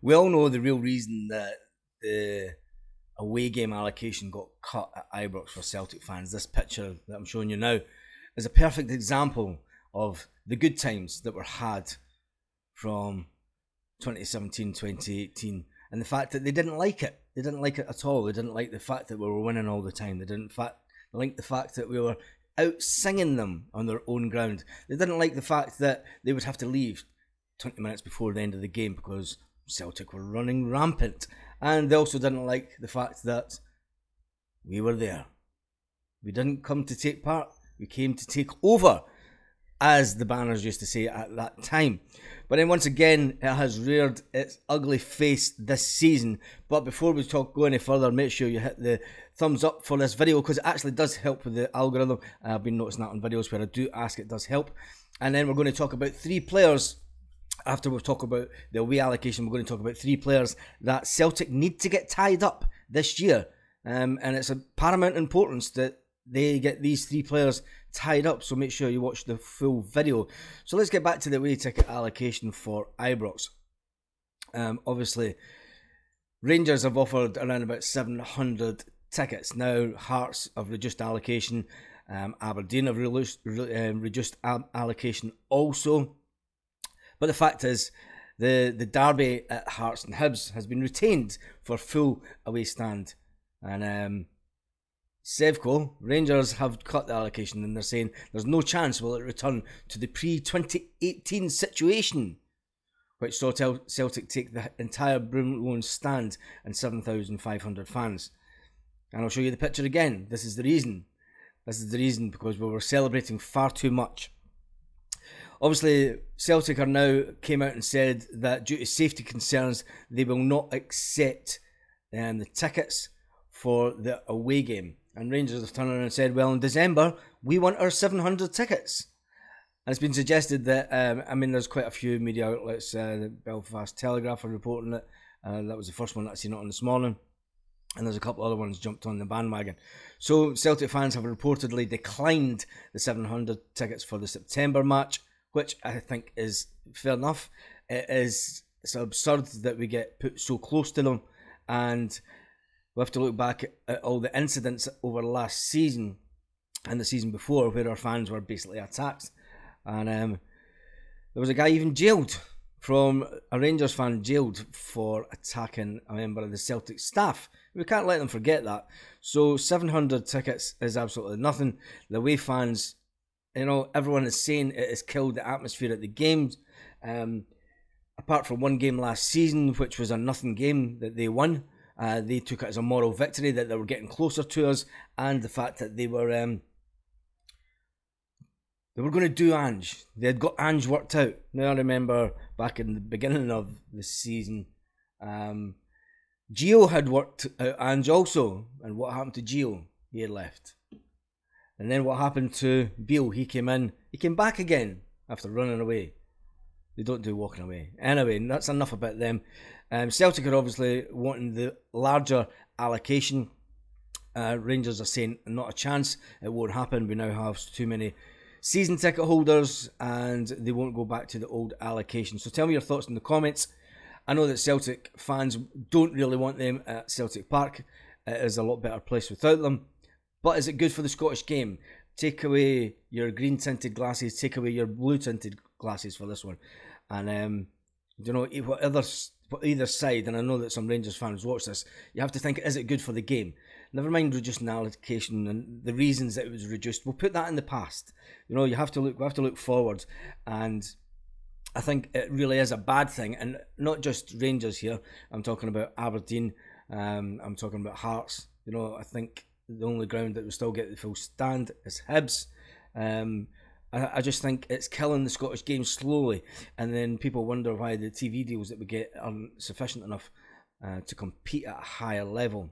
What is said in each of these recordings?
We all know the real reason that the away game allocation got cut at Ibrox for Celtic fans. This picture that I'm showing you now is a perfect example of the good times that were had from 2017-2018, and the fact that they didn't like it. They didn't like it at all. They didn't like the fact that we were winning all the time. They didn't like the fact that we were out singing them on their own ground. They didn't like the fact that they would have to leave 20 minutes before the end of the game because Celtic were running rampant. And they also didn't like the fact that we were there. We didn't come to take part, we came to take over, as the banners used to say at that time. But then once again, it has reared its ugly face this season. But before we go any further, make sure you hit the thumbs up for this video, because it actually does help with the algorithm. I've been noticing that on videos where I do ask, it does help. And then we're going to talk about 3 players. After we talk about the away allocation, we're going to talk about 3 players that Celtic need to get tied up this year. And it's of paramount importance that they get these 3 players tied up, so make sure you watch the full video. So let's get back to the away ticket allocation for Ibrox. Obviously, Rangers have offered around about 700 tickets. Now, Hearts have reduced allocation. Aberdeen have reduced allocation also. But the fact is, the derby at Hearts and Hibs has been retained for full away stand. And Sevco, Rangers have cut the allocation, and they're saying there's no chance will it return to the pre-2018 situation, which saw Celtic take the entire Broomloan stand and 7,500 fans. And I'll show you the picture again. This is the reason. This is the reason, because we were celebrating far too much. Obviously, Celtic are now came out and said that due to safety concerns, they will not accept the tickets for the away game. And Rangers have turned around and said, well, in December, we want our 700 tickets. And it's been suggested that, I mean, there's quite a few media outlets, the Belfast Telegraph are reporting it. That was the first one that I seen it on this morning. And there's a couple other ones jumped on the bandwagon. So Celtic fans have reportedly declined the 700 tickets for the September match, which I think is fair enough. It's absurd that we get put so close to them, and we have to look back at all the incidents over the last season and the season before where our fans were basically attacked. And there was a guy even jailed, from a Rangers fan jailed for attacking a member of the Celtic staff. We can't let them forget that. So 700 tickets is absolutely nothing. The away fans, you know, everyone is saying it has killed the atmosphere at the games. Apart from one game last season, which was a nothing game that they won. They took it as a moral victory that they were getting closer to us, and the fact that they were going to do Ange. They had got Ange worked out. Now I remember back in the beginning of the season, Gio had worked out Ange also, and what happened to Gio? He had left. And then what happened to Beale? He came in. He came back again after running away. They don't do walking away. Anyway, that's enough about them. Celtic are obviously wanting the larger allocation. Rangers are saying not a chance. It won't happen. We now have too many season ticket holders, and they won't go back to the old allocation. So tell me your thoughts in the comments. I know that Celtic fans don't really want them at Celtic Park. It is a lot better place without them. But is it good for the Scottish game? Take away your green tinted glasses, take away your blue tinted glasses for this one. And you know, either side, and I know that some Rangers fans watch this, you have to think, is it good for the game? Never mind reducing allocation and the reasons that it was reduced. We'll put that in the past. You know, we have to look forward, and I think it really is a bad thing. And not just Rangers here. I'm talking about Aberdeen. I'm talking about Hearts. You know, I think the only ground that will still get the full stand is Hibs. I just think it's killing the Scottish game slowly, and then people wonder why the TV deals that we get aren't sufficient enough to compete at a higher level.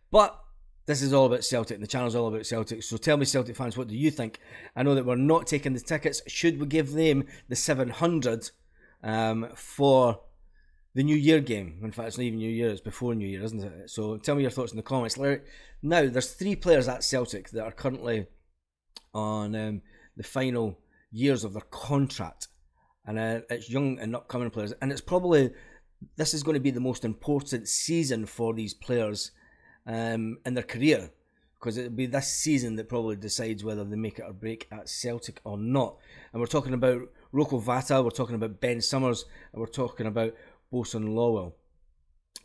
But this is all about Celtic, and the channel's all about Celtic. So tell me, Celtic fans, what do you think? I know that we're not taking the tickets. Should we give them the 700 for the New Year game? In fact, it's not even New Year, it's before New Year, isn't it? So tell me your thoughts in the comments. Now, there's 3 players at Celtic that are currently on the final years of their contract, and it's young and upcoming players, and it's probably this is going to be the most important season for these players in their career, because it'll be this season that probably decides whether they make it or break at Celtic or not. And we're talking about Rocco Vata, we're talking about Ben Summers, and we're talking about Bosun Lawwell.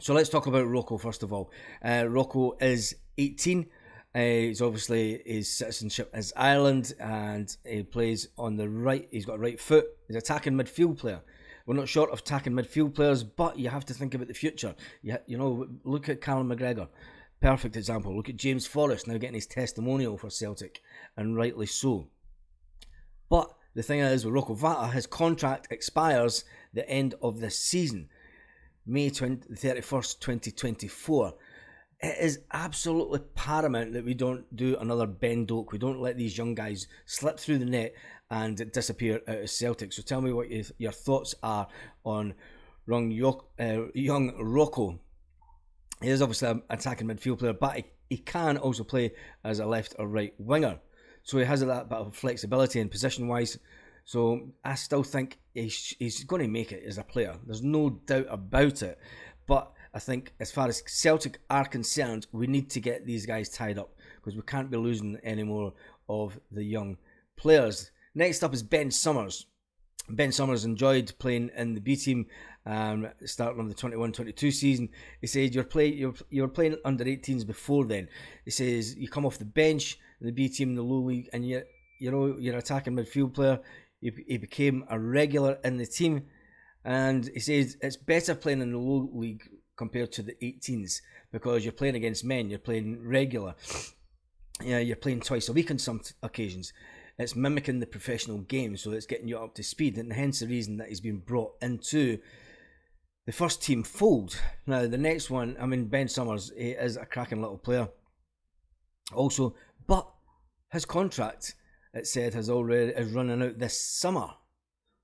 So let's talk about Rocco first of all. Rocco is 18. He's obviously, his citizenship is Ireland, and he plays on the right. He's got a right foot. He's an attacking midfield player. We're not short of attacking midfield players, but you have to think about the future. You know, look at Callum McGregor. Perfect example. Look at James Forrest now getting his testimonial for Celtic, and rightly so. But the thing is, with Rocco Vata, his contract expires the end of this season, May 31st, 2024. It is absolutely paramount that we don't do another Ben Doak. We don't let these young guys slip through the net and disappear out of Celtic. So tell me what your thoughts are on young Rocco. He is obviously an attacking midfield player, but he can also play as a left or right winger. So he has that bit of flexibility and position-wise. So I still think he's going to make it as a player. There's no doubt about it. But I think as far as Celtic are concerned, we need to get these guys tied up, because we can't be losing any more of the young players. Next up is Ben Summers. Ben Summers enjoyed playing in the B team, starting on the 21-22 season. He said you were playing under 18s before then. He says you come off the bench in the B team in the low league, and you're an attacking midfield player. He became a regular in the team, and he says it's better playing in the low league compared to the 18s, because you're playing against men, you're playing regular, you're playing twice a week on some occasions. It's mimicking the professional game, so it's getting you up to speed, and hence the reason that he's been brought into the first team fold. Now, the next one, I mean, Ben Summers, he is a cracking little player also, but his contract, it said, is running out this summer.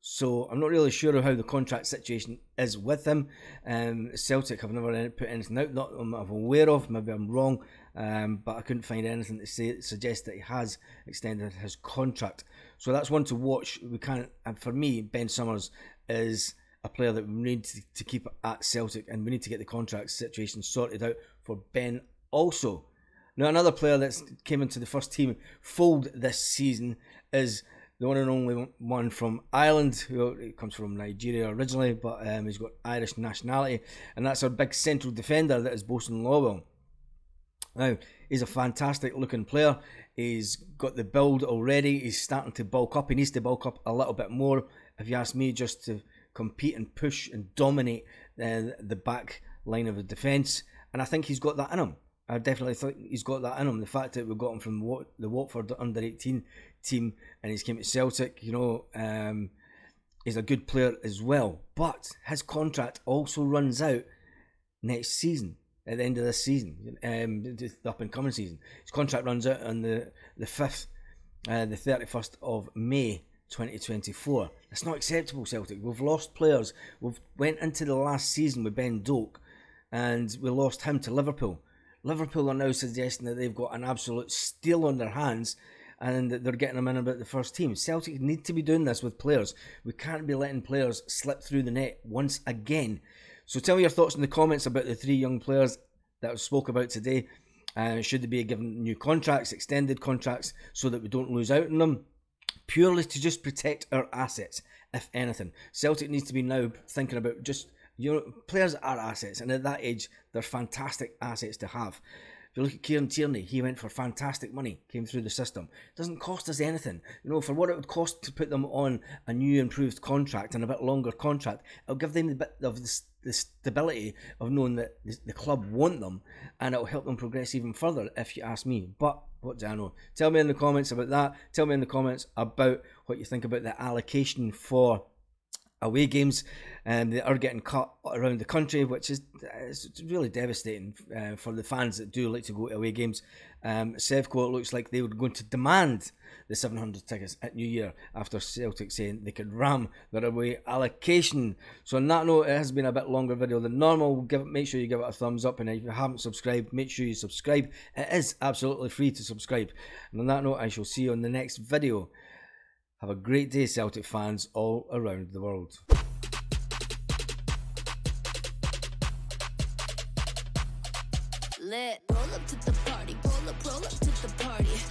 So I'm not really sure how the contract situation is with him. Celtic have never put anything out that I'm aware of. Maybe I'm wrong, but I couldn't find anything to suggest that he has extended his contract. So that's one to watch. We can't. And for me, Ben Summers is a player that we need to keep at Celtic, and we need to get the contract situation sorted out for Ben also. Now, another player that's came into the first team fold this season is the one and only one from Ireland, who comes from Nigeria originally, but he's got Irish nationality, and that's our big central defender, that is Bosun Lawwell. Now, he's a fantastic looking player. He's got the build already. He's starting to bulk up. He needs to bulk up a little bit more, if you ask me, just to compete and push and dominate the back line of the defence, and I think he's got that in him. I definitely think he's got that in him. The fact that we got him from the Watford under-18 team and he's came to Celtic, he's a good player as well. But his contract also runs out next season, at the end of this season, the up-and-coming season. His contract runs out on the 5th, the 31st of May 2024. It's not acceptable, Celtic. We've lost players. We've went into the last season with Ben Doak, and we lost him to Liverpool. Liverpool are now suggesting that they've got an absolute steal on their hands, and that they're getting them in about the first team. Celtic need to be doing this with players. We can't be letting players slip through the net once again. So tell me your thoughts in the comments about the 3 young players that I spoke about today. Should they be given new contracts, extended contracts, so that we don't lose out on them? Purely to just protect our assets, if anything. Celtic needs to be now thinking about just, players are assets, and at that age, they're fantastic assets to have. If you look at Kieran Tierney, he went for fantastic money, came through the system. It doesn't cost us anything. For what it would cost to put them on a new improved contract and a bit longer contract, it'll give them the bit of the stability of knowing that the club want them, and it'll help them progress even further, if you ask me. But what do I know? Tell me in the comments about that. Tell me in the comments about what you think about the allocation for away games, and they are getting cut around the country, which is really devastating for the fans that do like to go to away games. Sevco, it looks like they were going to demand the 700 tickets at New Year after Celtic saying they could ram their away allocation. So on that note, it has been a bit longer video than normal. Make sure you give it a thumbs up, and if you haven't subscribed, make sure you subscribe. It is absolutely free to subscribe. And on that note, I shall see you on the next video. Have a great day, Celtic fans all around the world. lit. Roll up to the party, roll up to the party.